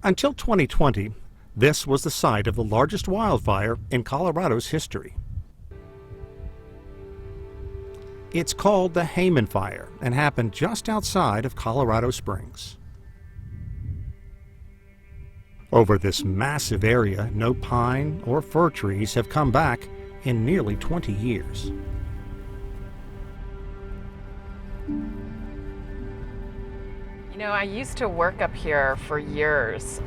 Until 2020, this was the site of the largest wildfire in Colorado's history. It's called the Hayman Fire and happened just outside of Colorado Springs. Over this massive area, no pine or fir trees have come back in nearly 20 years. You know, I used to work up here for years.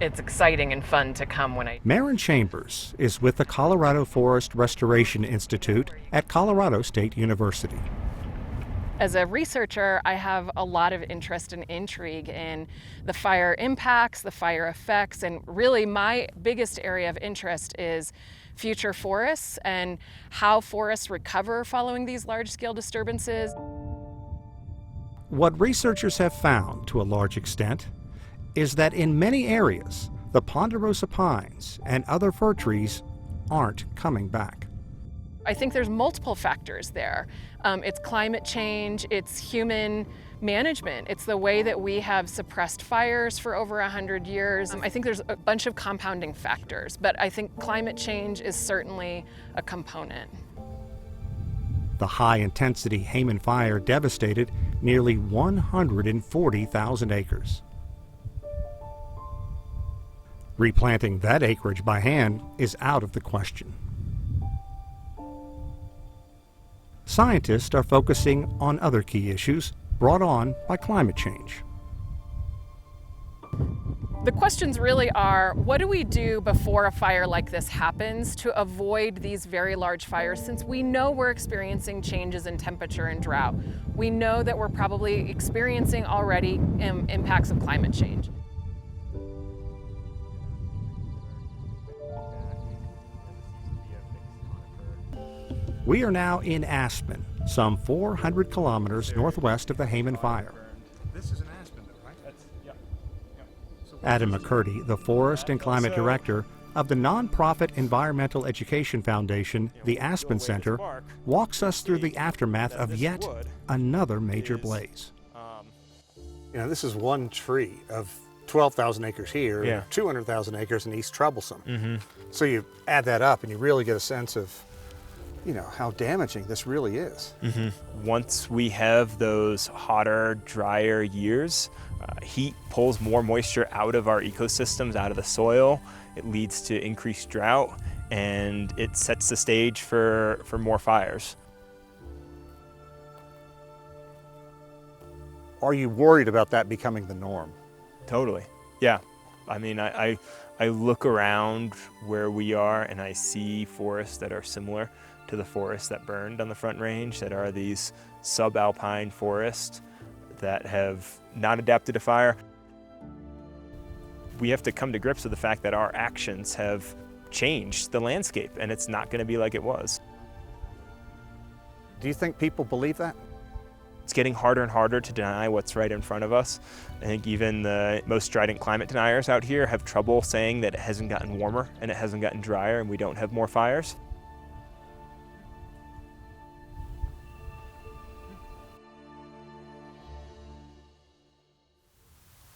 It's exciting and fun to come when I... Maren Chambers is with the Colorado Forest Restoration Institute at Colorado State University. As a researcher, I have a lot of interest and intrigue in the fire impacts, the fire effects, and really my biggest area of interest is future forests and how forests recover following these large-scale disturbances. What researchers have found, to a large extent, is that in many areas, the ponderosa pines and other fir trees aren't coming back. I think there's multiple factors there. It's climate change, it's human management, it's the way that we have suppressed fires for over 100 years. I think there's a bunch of compounding factors, but I think climate change is certainly a component. The high-intensity Hayman Fire devastated nearly 140,000 acres. Replanting that acreage by hand is out of the question. Scientists are focusing on other key issues brought on by climate change. The questions really are, what do we do before a fire like this happens to avoid these very large fires, since we know we're experiencing changes in temperature and drought. We know that we're probably experiencing already impacts of climate change. We are now in Aspen, some 400 kilometers northwest of the Hayman Fire. This is an aspen, right? Adam McCurdy, the Forest and Climate Director of the nonprofit environmental education foundation, the Aspen Center, walks us through the aftermath of yet another major blaze. You know, this is one tree of 12,000 acres here, Yeah. 200,000 acres in East Troublesome. Mm-hmm. So you add that up and you really get a sense of, you know, how damaging this really is. Mm-hmm. Once we have those hotter, drier years, heat pulls more moisture out of our ecosystems, out of the soil. It leads to increased drought, and it sets the stage for more fires. Are you worried about that becoming the norm? Totally, yeah. I mean, I look around where we are and I see forests that are similar to the forests that burned on the Front Range, that are these subalpine forests that have not adapted to fire. We have to come to grips with the fact that our actions have changed the landscape, and it's not going to be like it was. Do you think people believe that? It's getting harder and harder to deny what's right in front of us. I think even the most strident climate deniers out here have trouble saying that it hasn't gotten warmer and it hasn't gotten drier and we don't have more fires.